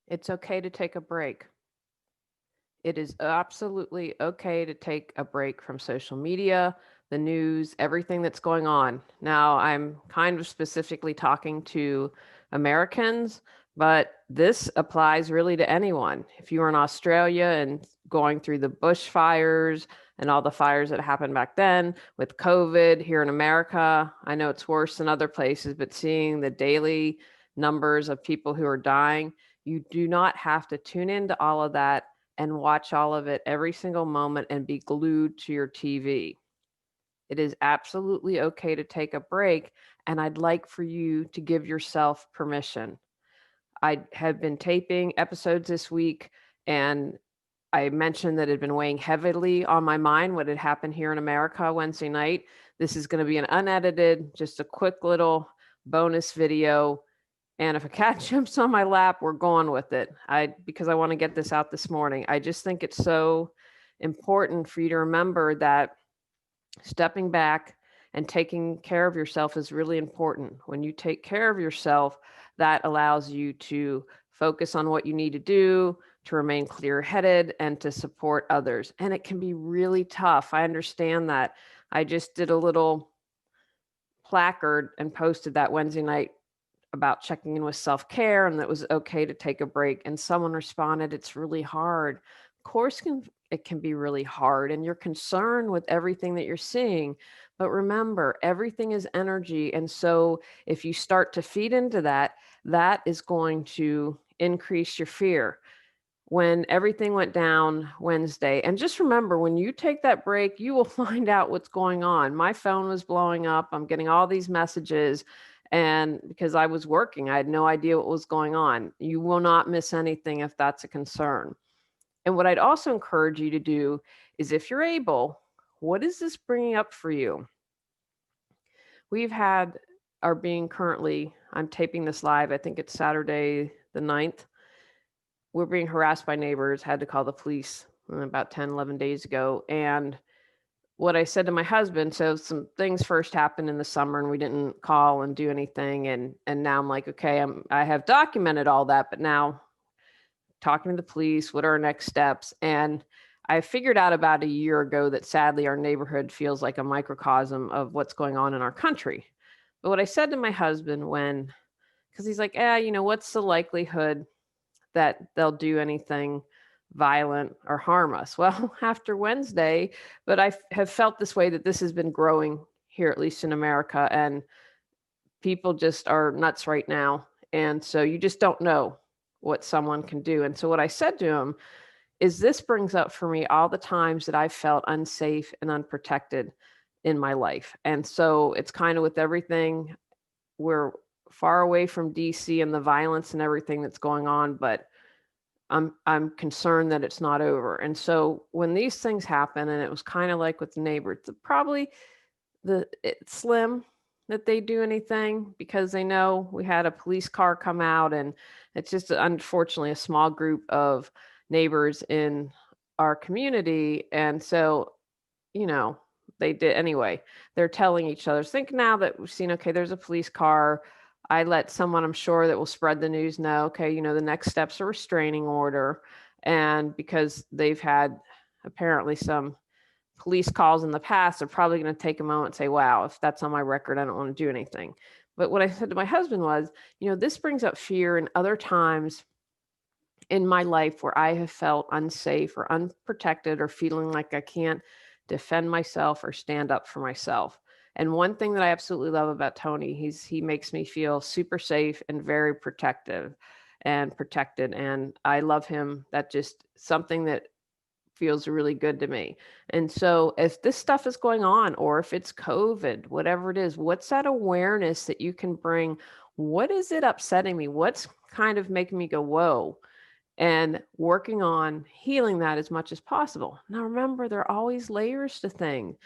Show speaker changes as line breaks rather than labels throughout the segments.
It's okay to take a break. It is absolutely okay to take a break from social media, the news, everything that's going on. Now, I'm kind of specifically talking to Americans, but this applies really to anyone. If you were in Australia and going through the bushfires and all the fires that happened back then with COVID here in America, I know it's worse in other places, but seeing the daily numbers of people who are dying, you do not have to tune into all of that and watch all of it every single moment and be glued to your TV. It is absolutely okay to take a break, and I'd like for you to give yourself permission. I have been taping episodes this week, and I mentioned that it had been weighing heavily on my mind what had happened here in America Wednesday night. This is going to be an unedited, just a quick little bonus video, and if a cat jumps on my lap, we're going with it. Because I want to get this out this morning. I just think it's so important for you to remember that stepping back and taking care of yourself is really important. When you take care of yourself, that allows you to focus on what you need to do, to remain clear headed, and to support others. And it can be really tough. I understand that. I just did a little placard and posted that Wednesday night about checking in with self-care and that it was okay to take a break, and someone responded, it's really hard. Of course it can be really hard, and you're concerned with everything that you're seeing, but remember, everything is energy, and so if you start to feed into that, that is going to increase your fear. When everything went down Wednesday, and just remember, when you take that break, you will find out what's going on. My phone was blowing up. I'm getting all these messages. And because I was working, I had no idea what was going on. You will not miss anything if that's a concern. And what I'd also encourage you to do is, if you're able, what is this bringing up for you? We've had are being currently, I'm taping this live, I think it's Saturday the 9th. We're being harassed by neighbors, had to call the police about 10, 11 days ago. And what I said to my husband, so some things first happened in the summer and we didn't call and do anything. And now I'm like, okay, I have documented all that, but now talking to the police, what are our next steps? And I figured out about a year ago that sadly our neighborhood feels like a microcosm of what's going on in our country. But what I said to my husband because he's like, what's the likelihood that they'll do anything violent or harm us? Well, after Wednesday, but have felt this way, that this has been growing here, at least in America, and people just are nuts right now. And so you just don't know what someone can do. And so what I said to him is, this brings up for me all the times that I felt unsafe and unprotected in my life. And so it's kind of with everything. We're far away from DC and the violence and everything that's going on, but I'm concerned that it's not over. And so when these things happen, and it was kind of like with the neighbors, probably it's slim that they do anything, because they know we had a police car come out, and it's just unfortunately a small group of neighbors in our community. And so, you know, they did anyway. They're telling each other, think now that we've seen, okay, there's a police car. I let someone I'm sure that will spread the news know, okay, the next step's a restraining order. And because they've had apparently some police calls in the past, they're probably going to take a moment and say, wow, if that's on my record, I don't want to do anything. But what I said to my husband was, this brings up fear in other times in my life where I have felt unsafe or unprotected or feeling like I can't defend myself or stand up for myself. And one thing that I absolutely love about Tony, he makes me feel super safe and very protective and protected. And I love him. That just something that feels really good to me. And so if this stuff is going on, or if it's COVID, whatever it is, what's that awareness that you can bring? What is it upsetting me? What's kind of making me go, whoa? And working on healing that as much as possible. Now, remember, there are always layers to things.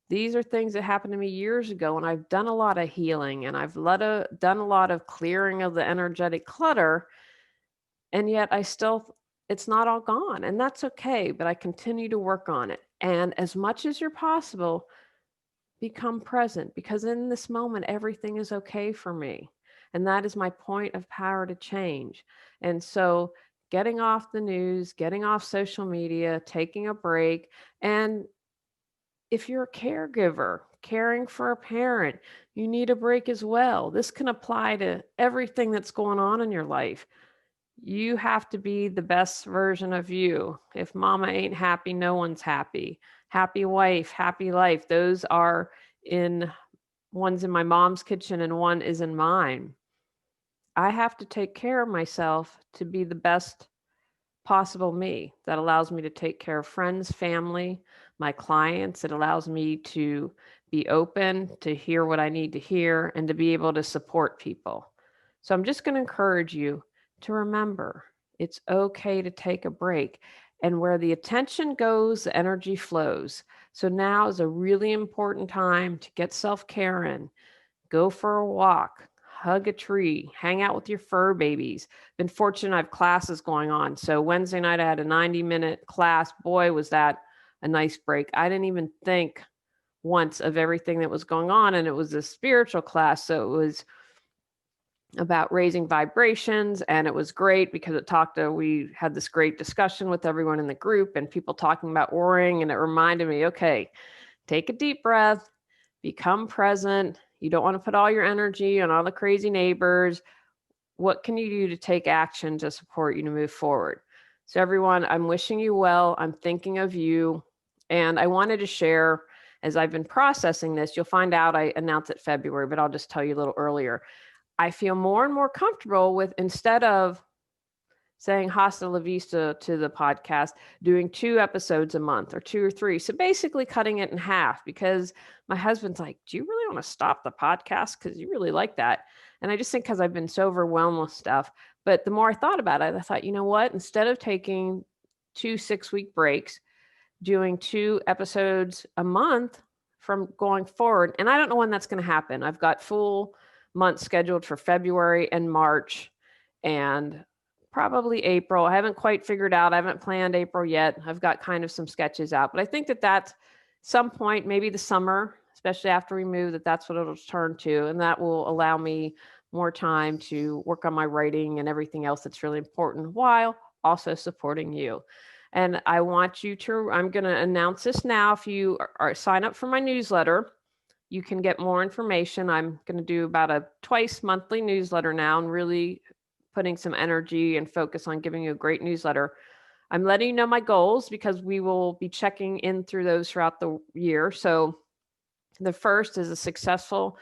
These are things that happened to me years ago, and I've done a lot of healing, and I've done a lot of clearing of the energetic clutter, and yet it's not all gone, and that's okay, but I continue to work on it. And as much as you're possible, become present, because in this moment, everything is okay for me. And that is my point of power to change. And so getting off the news, getting off social media, taking a break. And if you're a caregiver, caring for a parent, you need a break as well. This can apply to everything that's going on in your life. You have to be the best version of you. If mama ain't happy, no one's happy. Happy wife, happy life. Those are in one's in my mom's kitchen and one is in mine. I have to take care of myself to be the best possible me. That allows me to take care of friends, family, my clients. It allows me to be open, to hear what I need to hear, and to be able to support people. So I'm just going to encourage you to remember it's okay to take a break. And where the attention goes, the energy flows. So now is a really important time to get self care in. Go for a walk, hug a tree, hang out with your fur babies. Been fortunate I have classes going on. So Wednesday night I had a 90-minute class. Boy, was that a nice break. I didn't even think once of everything that was going on. And it was a spiritual class. So it was about raising vibrations, and it was great because we had this great discussion with everyone in the group and people talking about worrying, and it reminded me, okay, take a deep breath, become present. You don't want to put all your energy on all the crazy neighbors. What can you do to take action to support you to move forward? So everyone, I'm wishing you well. I'm thinking of you. And I wanted to share, as I've been processing this, you'll find out I announced it February, but I'll just tell you a little earlier. I feel more and more comfortable with, instead of saying hasta la vista to the podcast, doing 2 episodes a month or 2 or 3. So basically cutting it in half, because my husband's like, do you really want to stop the podcast? Because you really like that. And I just think because I've been so overwhelmed with stuff. But the more I thought about it, I thought, you know what? Instead of taking 2 6-week breaks, doing 2 episodes a month from going forward. And I don't know when that's going to happen. I've got full months scheduled for February and March and probably April. I haven't quite figured out. I haven't planned April yet. I've got kind of some sketches out, but I think that that's some point, maybe the summer, especially after we move, that's what it'll turn to. And that will allow me more time to work on my writing and everything else that's really important while also supporting you. And I want you to, I'm going to announce this now. If you sign up for my newsletter, you can get more information. I'm going to do about a twice monthly newsletter now, and really putting some energy and focus on giving you a great newsletter. I'm letting you know my goals because we will be checking in through those throughout the year. So the first is a successful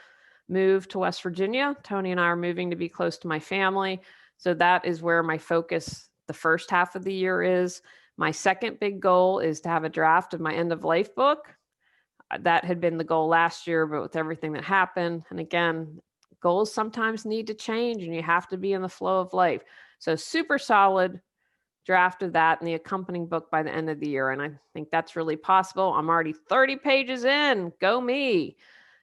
move to West Virginia. Tony and I are moving to be close to my family. So that is where my focus the first half of the year is. My second big goal is to have a draft of my end of life book. That had been the goal last year, but with everything that happened, and again, goals sometimes need to change and you have to be in the flow of life. So super solid draft of that and the accompanying book by the end of the year. And I think that's really possible. I'm already 30 pages in. Go me.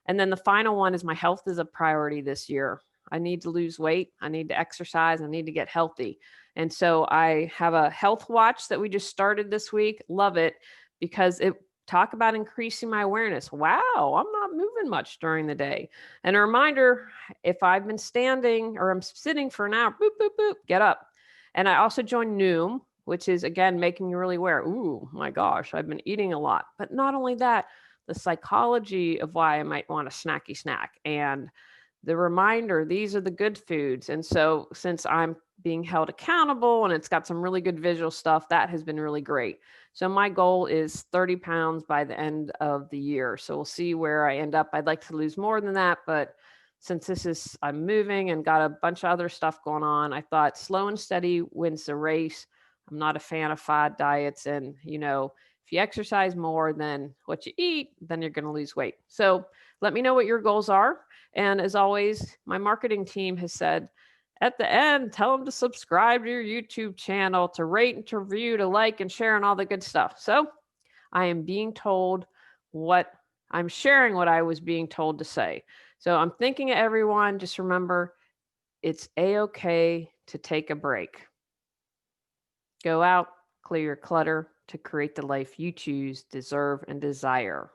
And then the final one is my health is a priority this year. I need to lose weight. I need to exercise. I need to get healthy. And so I have a health watch that we just started this week. Love it because it talk about increasing my awareness. Wow, I'm not moving much during the day. And a reminder, if I've been standing or I'm sitting for an hour, boop, boop, boop, get up. And I also joined Noom, which is, again, making you really aware. Ooh, my gosh, I've been eating a lot. But not only that, the psychology of why I might want a snacky snack and the reminder, these are the good foods. And so since I'm being held accountable and it's got some really good visual stuff, that has been really great. So my goal is 30 pounds by the end of the year. So we'll see where I end up. I'd like to lose more than that, but since I'm moving and got a bunch of other stuff going on, I thought slow and steady wins the race. I'm not a fan of fad diets. And, if you exercise more than what you eat, then you're going to lose weight. So let me know what your goals are. And as always, my marketing team has said at the end, tell them to subscribe to your YouTube channel, to rate and to review, to like and share and all the good stuff. So I am being told I'm sharing what I was being told to say. So I'm thinking of everyone, just remember, it's a-okay to take a break. Go out, clear your clutter to create the life you choose, deserve, and desire.